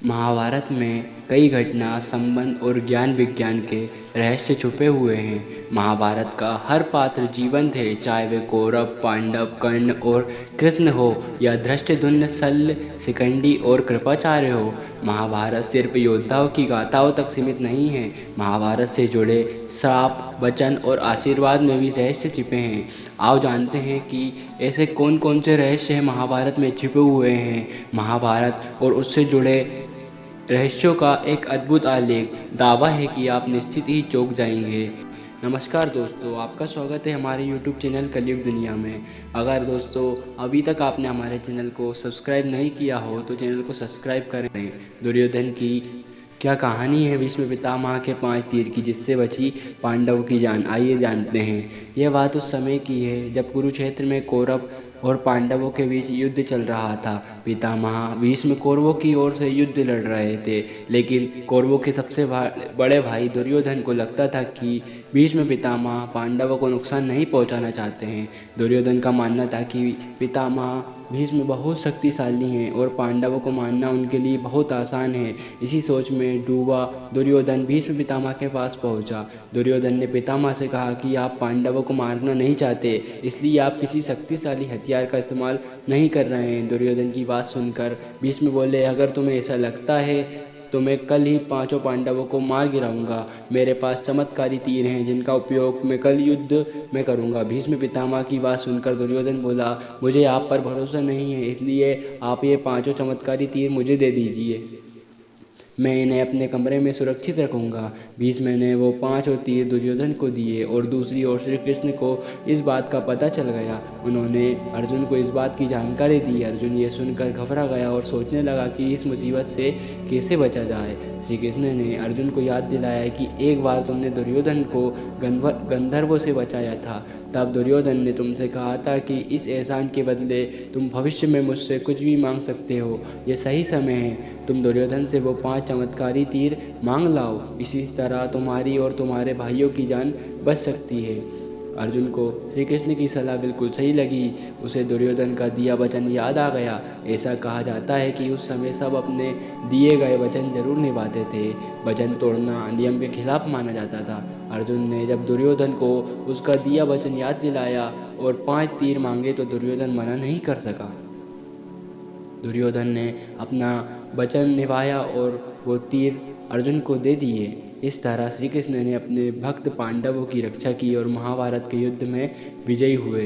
महाभारत में कई घटना, संबंध और ज्ञान विज्ञान के रहस्य छुपे हुए हैं। महाभारत का हर पात्र जीवंत है, चाहे वे कौरव, पांडव, कर्ण और कृष्ण हो या धृष्टद्युम्न, शल्य, शिखंडी और कृपाचार्य हो। महाभारत सिर्फ योद्धाओं की गाथाओं तक सीमित नहीं है। महाभारत से जुड़े श्राप, वचन और आशीर्वाद में भी रहस्य छिपे हैं। आओ जानते हैं कि ऐसे कौन कौन से रहस्य महाभारत में छिपे हुए हैं। महाभारत और उससे जुड़े रहस्यों का एक अद्भुत आलेख। दावा है कि आप निश्चित ही चौंक जाएंगे। नमस्कार दोस्तों, आपका स्वागत है हमारे YouTube चैनल कलयुग दुनिया में। अगर दोस्तों अभी तक आपने हमारे चैनल को सब्सक्राइब नहीं किया हो तो चैनल को सब्सक्राइब करें। दुर्योधन की क्या कहानी है भीष्म पितामह के 5 तीर की, जिससे बची पांडवों की जान? आइए जानते हैं। यह बात उस समय की है जब कुरुक्षेत्र में कौरव और पांडवों के बीच युद्ध चल रहा था। पितामह भीष्म कौरवों की ओर से युद्ध लड़ रहे थे, लेकिन कौरवों के सबसे बड़े भाई दुर्योधन को लगता था कि भीष्म पितामह पांडवों को नुकसान नहीं पहुंचाना चाहते हैं। दुर्योधन का मानना था कि पितामह भीष्म बहुत शक्तिशाली हैं और पांडवों को मारना उनके लिए बहुत आसान है। इसी सोच में डूबा दुर्योधन भीष्म पितामह के पास पहुंचा। दुर्योधन ने पितामह से कहा कि आप पांडवों को मारना नहीं चाहते, इसलिए आप किसी शक्तिशाली हथियार का इस्तेमाल नहीं कर रहे हैं। दुर्योधन की बात सुनकर भीष्म बोले, अगर तुम्हें ऐसा लगता है तो मैं कल ही 5 पांडवों को मार गिराऊंगा। मेरे पास चमत्कारी तीर हैं जिनका उपयोग मैं कल युद्ध में करूंगा। भीष्म पितामह की बात सुनकर दुर्योधन बोला, मुझे आप पर भरोसा नहीं है, इसलिए आप ये 5 चमत्कारी तीर मुझे दे दीजिए। मैं इन्हें अपने कमरे में सुरक्षित रखूंगा। भीष्म ने वो 5 तीर दुर्योधन को दिए और दूसरी ओर श्री कृष्ण को इस बात का पता चल गया। उन्होंने अर्जुन को इस बात की जानकारी दी। अर्जुन ये सुनकर घबरा गया और सोचने लगा कि इस मुसीबत से कैसे बचा जाए। श्री कृष्ण ने अर्जुन को याद दिलाया कि एक बार तुमने दुर्योधन को गंधर्वों से बचाया था। तब दुर्योधन ने तुमसे कहा था कि इस एहसान के बदले तुम भविष्य में मुझसे कुछ भी मांग सकते हो। यह सही समय है, तुम दुर्योधन से वो 5 चमत्कारी तीर मांग लाओ। इसी तरह तुम्हारी और तुम्हारे भाइयों की जान बच सकती है। अर्जुन को श्री कृष्ण की सलाह बिल्कुल सही लगी। उसे दुर्योधन का दिया वचन याद आ गया। ऐसा कहा जाता है कि उस समय सब अपने दिए गए वचन जरूर निभाते थे। वचन तोड़ना नियम के खिलाफ माना जाता था। अर्जुन ने जब दुर्योधन को उसका दिया वचन याद दिलाया और 5 तीर मांगे तो दुर्योधन मना नहीं कर सका। दुर्योधन ने अपना वचन निभाया और वो तीर अर्जुन को दे दिए। इस तरह श्री कृष्ण ने अपने भक्त पांडवों की रक्षा की और महाभारत के युद्ध में विजयी हुए।